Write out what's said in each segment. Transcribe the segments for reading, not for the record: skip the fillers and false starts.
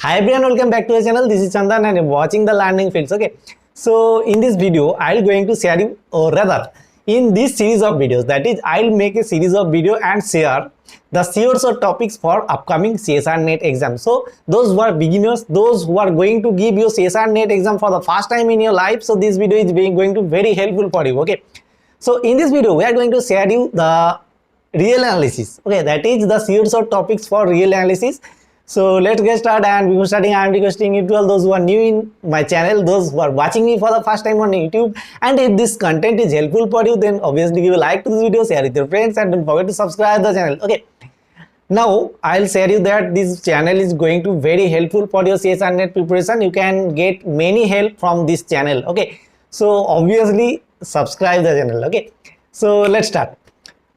Hi everyone, welcome back to our channel. This is Chandan and I'm watching the learning fields. Okay, so in this video, I'll going to share you, or rather, in this series of videos, that is, I'll make a series of video and share the series of topics for upcoming CSR NET exam. So those who are beginners, those who are going to give your CSR NET exam for the first time in your life, so this video is going to very helpful for you. Okay, so in this video, we are going to share you the real analysis. Okay, that is the series of topics for real analysis. So let's get started, and before starting I am requesting you to all those who are new in my channel, those who are watching me for the first time on YouTube, and if this content is helpful for you, then obviously give a like to this video, share with your friends, and don't forget to subscribe the channel. Okay, now I'll share you that this channel is going to very helpful for your CSR NET preparation. You can get many help from this channel. Okay, so obviously subscribe the channel. Okay, so let's start.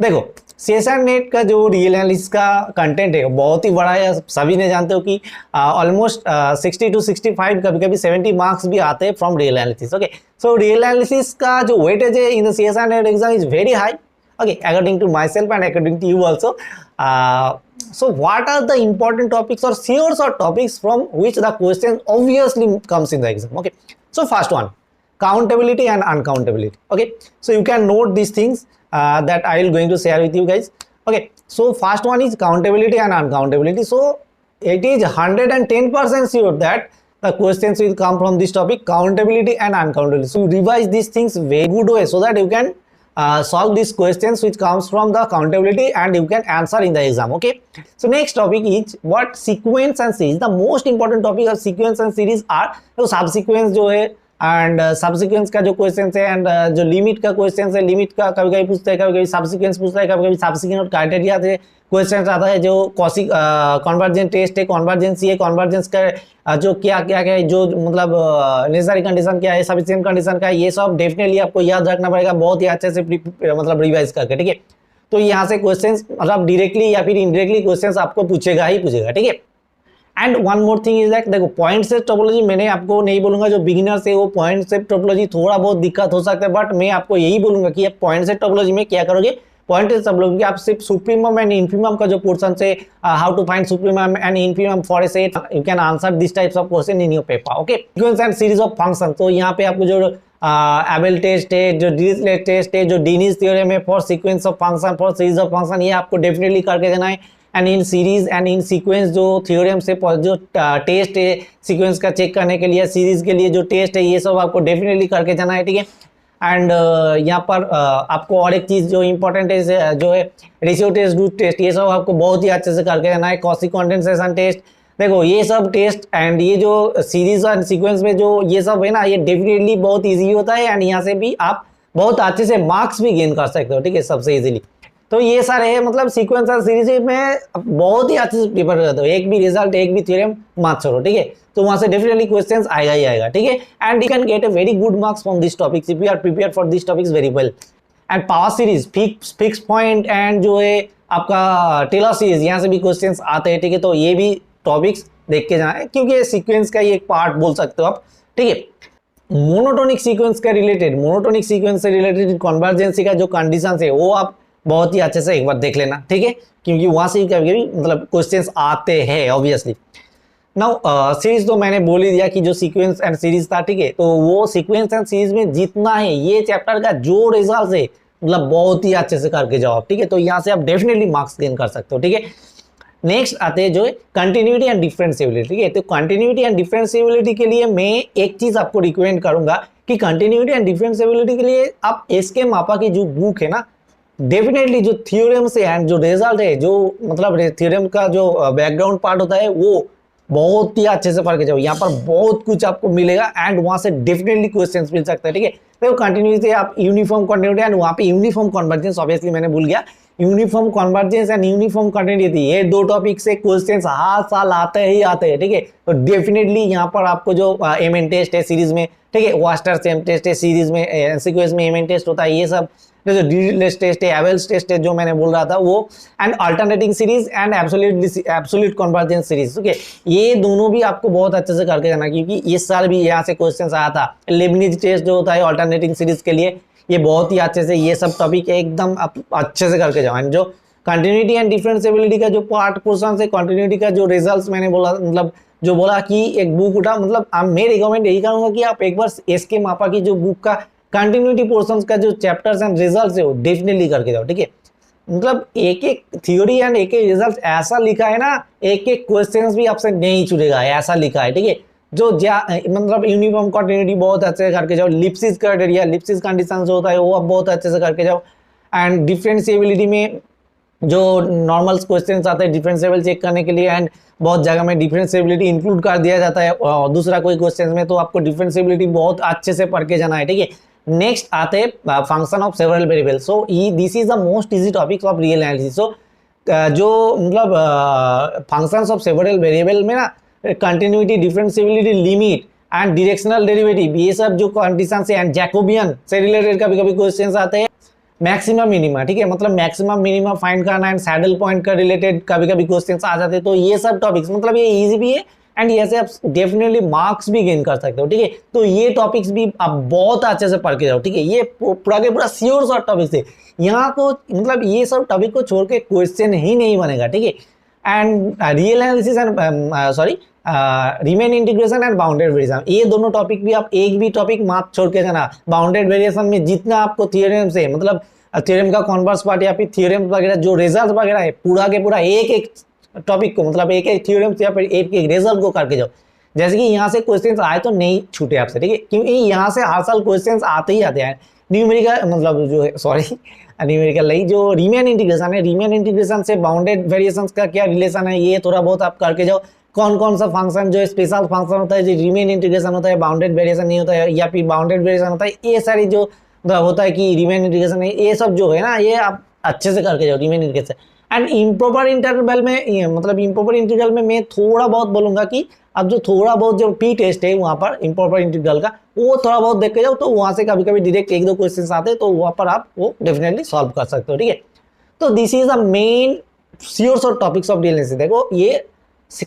देखो CSR net का जो real analysis का content है बहुत ही बड़ा है, सभी ने जानते हो कि ऑलमोस्ट 60 to 65 कभी कभी 70 मार्क्स भी आते हैं from real analysis. Okay, so real analysis का जो वेटेज है in the CSR NET exam is very high. Okay, according to myself and according to you also. So what are the important topics or series of topics from which the question obviously comes in the exam? Okay, so first one, countability and uncountability. Okay, so you can note these things that I will going to share with you guys. Okay, so first one is countability and uncountability. So it is 110% sure that the questions will come from this topic, countability and uncountability. So revise these things very good way so that you can solve these questions which comes from the countability and you can answer in the exam. Okay, so next topic is what sequence and series. The most important topic of sequence and series are तो subsequence जो है and subsequence का जो question है and जो limit का question है, limit का कभी कभी पूछता है, कभी कभी सब्सिक्वेंस पूछता है, कभी कभी सब्सिक्वेंट क्राइटेरिया से क्वेश्चन आता है, जो कॉन्वर्जेंस टेस्ट है, कॉन्वर्जेंस है, कॉन्वर्जेंस का जो क्या क्या क्या जो मतलब नेसेसरी कंडीशन क्या है, सफिशिएंट कंडीशन का है, ये सब डेफिनेटली आपको याद रखना पड़ेगा बहुत ही अच्छे से मतलब रिवाइज करके. ठीक है, तो यहाँ से क्वेश्चन मतलब डायरेक्टली या फिर इनडायरेक्टली क्वेश्चन आपको पूछेगा ही पूछेगा. ठीक है, and one more thing is like देखो पॉइंट सेट टोपोलॉजी मैंने आपको नहीं बोलूंगा, जो बिगिनर्स है वो पॉइंट सेट टोपोलॉजी थोड़ा बहुत दिक्कत हो सकता है, बट मैं आपको यही बोलूंगा कि आप पॉइंट सेट टोपोलॉजी में क्या करोगे, पॉइंट सेट टोपोलॉजी आप सिर्फ सुप्रीमम एंड इन्फीमम का जो पोर्शन से how to find supremum and infimum for a set, you can answer this types of question in your paper. Okay, sequence and series of function. तो यहाँ पे आपको जो एबेल टेस्ट है, जो डिरिचलेट टेस्ट है, जो डीनिस थ्योरम है for sequence of function, for series of function, ये आपको डेफिनेटली करके देना है. And in series and in sequence जो थ्योरम से जो टेस्ट है सीक्वेंस का चेक करने के लिए, सीरीज के लिए जो टेस्ट है, ये सब आपको डेफिनेटली करके जाना है. ठीक है, एंड यहाँ पर आपको और एक चीज़ जो इम्पोर्टेंट है जो है रेशियो टेस्ट, रूट टेस्ट, ये सब आपको बहुत ही अच्छे से करके जाना है. कॉसी कंडेंसेशन टेस्ट, देखो ये सब टेस्ट एंड ये जो सीरीज एंड सीक्वेंस में जो ये सब है ना, ये डेफिनेटली बहुत ईजी होता है एंड यहाँ से भी आप बहुत अच्छे से मार्क्स भी गेन कर सकते हो. ठीक है, सबसे ईजिली. तो ये सारे है मतलब सीक्वेंस और सीरीज में बहुत ही अच्छे से प्रिपेयर करते हो, एक भी रिजल्ट एक भी थ्योरम मत छोड़ो. ठीक है, तो वहां से डेफिनेटली क्वेश्चंस आएगा ही आएगा. ठीक है, and you can get a very good marks from this topics if you are prepare for this topics very well. And power series, fix point and जो है आपका टेलर सीरीज, यहाँ से भी क्वेश्चंस आते हैं. ठीक है, तो ये भी टॉपिक्स देख के जाना है क्योंकि सीक्वेंस का ये एक पार्ट बोल सकते हो आप. ठीक है, मोनोटोनिक सीक्वेंस का रिलेटेड, मोनोटोनिक सीक्वेंस से रिलेटेड कन्वर्जेंसी का जो कंडीशन है वो आप बहुत ही अच्छे से एक बार देख लेना. ठीक है, क्योंकि वहां से कभी कभी मतलब क्वेश्चंस आते हैं ऑब्वियसली. नाउ सीरीज तो मैंने बोल ही दिया कि जो सीक्वेंस एंड सीरीज था. ठीक है, तो वो सीक्वेंस एंड सीरीज में जितना है ये चैप्टर का जो रिजल्ट है मतलब बहुत ही अच्छे से करके जाओ. ठीक है, तो यहाँ से आप डेफिनेटली मार्क्स गेन कर सकते हो. ठीक है, नेक्स्ट आते हैं जो है कंटिन्यूटी एंड डिफरेंशिएबिलिटी. ठीक है, तो कंटिन्यूटी एंड डिफरेंशिएबिलिटी के लिए मैं एक चीज आपको रिकमेंड करूंगा कि कंटिन्यूटी एंड डिफरेंशिएबिलिटी के लिए आप एसके मापा की जो बुक है ना, डेफिनेटली जो थ्योरम से एंड जो रिजल्ट है, जो मतलब थ्योरम का जो बैकग्राउंड पार्ट होता है वो बहुत ही अच्छे से पढ़ के जाओ. यहाँ पर बहुत कुछ आपको मिलेगा एंड वहां से डेफिनेटली क्वेश्चंस मिल सकता है. ठीक है, तो कंटिन्यूटी आप यूनिफॉर्म कंटिन्यूटी एंड वहाँ पे यूनिफॉर्म कन्वर्जेंस, ऑब्वियसली मैंने भूल गया, uniform convergence and uniform continuity, ये दो टॉपिक से क्वेश्चंस हर साल आते ही आते हैं. ठीक है, तो डेफिनेटली यहाँ पर आपको जो एमएन टेस्ट है सीरीज में, ठीक है, वास्टर सेम टेस्ट है सीरीज में, सीक्वेंस में एमएन टेस्ट होता है, ये सब जो डिरिचलेट टेस्ट है, एबेल्स टेस्ट है जो मैंने बोल रहा था वो, and alternating series and absolute convergence series. Okay, ये दोनों भी आपको बहुत अच्छे से करके जाना क्योंकि इस साल भी यहाँ से क्वेश्चंस आया था. लेबनिज टेस्ट जो होता है अल्टरनेटिंग सीरीज के लिए, ये बहुत ही अच्छे से ये सब टॉपिक एकदम अच्छे से करके जाओ. एंड जो कंटिन्यूटी एंड डिफरेंशिएबिलिटी का जो पार्ट पोर्शन से कंटिन्यूटी का जो रिजल्ट्स मैंने बोला मतलब जो बोला कि एक बुक उठा, मतलब मैं रिकमेंड यही करूंगा कि आप एक बार एसके मापा की जो बुक का कंटिन्यूटी पोर्शंस का जो चैप्टर्स एंड रिजल्ट्स है वो डेफिनेटली करके जाओ, ठीक है। मतलब एक एक थ्योरी एंड एक एक रिजल्ट ऐसा लिखा है ना, एक एक क्वेश्चंस भी आपसे नहीं छूटेगा, ऐसा लिखा है, ठीक है। जो मतलब यूनिफॉर्म कंटिन्यूटी बहुत अच्छे से करके जाओ, लिप्सिस क्राइटेरिया, लिप्सिस कंडीशन जो होता है वो आप बहुत अच्छे से करके जाओ। एंड डिफरेंशिएबिलिटी में जो नॉर्मल क्वेश्चंस आते हैं डिफरेंशिएबल चेक करने के लिए, एंड बहुत जगह में डिफरेंशिएबिलिटी इंक्लूड कर दिया जाता है दूसरा कोई क्वेश्चन में, तो आपको डिफरेंशिएबिलिटी बहुत अच्छे से पढ़ के जाना है, ठीक है। नेक्स्ट आते हैं function of several variables. So this is the most easy topics of real analysis. So जो मतलब फंक्शंस ऑफ सेवरल वेरिएबल में ना continuity, differentiability, limit and directional derivative, ये सब जो कंडीशन से एंड जैकोबियन से रिलेटेड कभी कभी क्वेश्चंस आते हैं। मैक्सिमम मिनिमा, ठीक है, मतलब मैक्सिमम मिनिमा फाइंड करना एंड सैडल पॉइंट का रिलेटेड कभी कभी क्वेश्चंस आ जाते हैं। तो ये सब टॉपिक्स मतलब ये इजी भी है एंड ये से आप डेफिनेटली मार्क्स भी गेन कर सकते हो, ठीक है। तो ये टॉपिक्स भी आप बहुत अच्छे से पढ़ के जाओ, ठीक है। ये पूरा के पूरा श्योर शॉर्ट टॉपिक्स है, यहाँ को मतलब ये सब टॉपिक को छोड़ के क्वेश्चन ही नहीं बनेगा, ठीक है। And real analysis and Riemann integration and bounded variation, ये दोनों टॉपिक भी आप एक भी टॉपिक मार्क छोड़ के जाना। बाउंडेड वेरिएशन में जितना आपको थियोरेम से मतलब थ्योरम का कॉन्वर्स पार्ट या फिर थ्योरम वगैरह जो रिजल्ट वगैरह है पूरा के पूरा एक एक टॉपिक को मतलब एक एक थ्योरम या फिर एक एक रिजल्ट को करके जाओ। जैसे कि यहाँ से क्वेश्चंस आए तो नहीं छूटे आपसे, ठीक है, क्योंकि यहाँ से हर साल क्वेश्चंस आते ही आते हैं। न्यूमेरिकल मतलब जो है न्यूमेरिकल नहीं, जो रीमेन इंटीग्रेशन है, रीमेन इंटीग्रेशन से बाउंडेड वेरिएशंस का क्या रिलेशन है ये थोड़ा बहुत आप करके जाओ। कौन कौन सा फंक्शन जो स्पेशल फंक्शन होता है, जो रीमेन इंटीग्रेशन होता है, बाउंडेड वेरिएशन नहीं होता है, या फिर बाउंडेड वेरिएशन होता है, ये सारी जो होता है कि रीमेन इंटीग्रेशन है, ये सब जो है ना ये आप अच्छे से करके जाओ Riemann integration. And improper interval में मतलब इम्प्रॉपर इंटीग्रल में मैं थोड़ा बहुत बोलूंगा कि अब जो थोड़ा बहुत जो पी टेस्ट है वहाँ पर इम्प्रॉपर इंटीग्रल का वो थोड़ा बहुत देख के जाओ, तो वहाँ से कभी कभी डायरेक्ट एक दो क्वेश्चन आते हैं तो वहाँ पर आप वो डेफिनेटली सॉल्व कर सकते हो, ठीक है। तो this is the main sure short topics of real analysis. देखो ये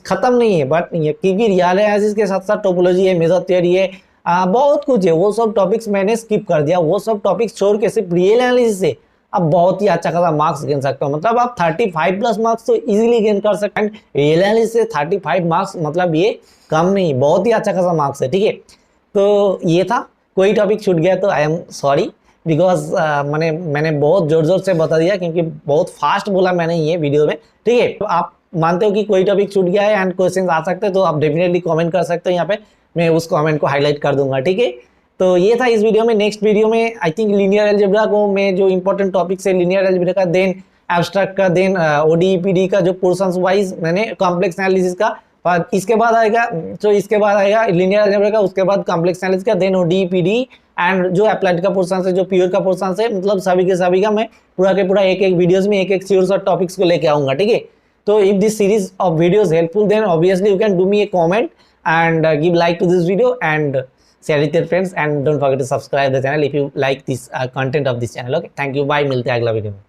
खत्म नहीं है, बट क्योंकि रियल एनालिसिस के साथ साथ टोपोलॉजी है, मेथड थ्योरी है, बहुत कुछ है, वो सब टॉपिक्स मैंने स्किप कर दिया। वो सब टॉपिक्स छोड़ के सिर्फ रियल एनालिसिस से आप बहुत ही अच्छा खासा मार्क्स गेन सकते हो। मतलब आप 35 प्लस मार्क्स तो इजीली गेन कर सकते हैं। रियल एनालिसिस से 35 मार्क्स मतलब ये कम नहीं, बहुत ही अच्छा खासा मार्क्स है, ठीक है। तो ये था, कोई टॉपिक छूट गया तो आई एम सॉरी, बिकॉज मैंने बहुत जोर जोर से बता दिया क्योंकि बहुत फास्ट बोला मैंने ये वीडियो में, ठीक है। तो आप मानते हो कि कोई टॉपिक छूट गया है एंड क्वेश्चन आ सकते हैं तो आप डेफिनेटली कमेंट कर सकते हो, यहाँ पे मैं उस कमेंट को हाईलाइट कर दूंगा, ठीक है। तो ये था इस वीडियो में। नेक्स्ट वीडियो में आई थिंक लीनियर अलजेब्रा को मैं जो इंपॉर्टेंट टॉपिक्स है लीनियर अलजेब्रा का, देन एब्स्ट्रैक्ट का, देन ओडीईपीडी का जो पोर्शंस वाइज मैंने कॉम्प्लेक्स एनालिसिस का, और इसके बाद आएगा लीनियर अलजेब्रा का, उसके बाद कॉम्प्लेक्स एनालिसिस का, देन ओडीईपीडी एंड जो अप्लाइड का पोर्शन है, जो प्योर का पोर्शन है, मतलब सभी के सभी का मैं पूरा के पूरा एक एक वीडियोस में एक एक श्योर शॉर्ट टॉपिक्स को लेके आऊंगा, ठीक है। तो if this series of videos helpful then obviously you can do me a comment and give like to this video and share with your friends and don't forget to subscribe the channel if you like this content of this channel. Okay, thank you, bye, मिलते हैं अगला video में।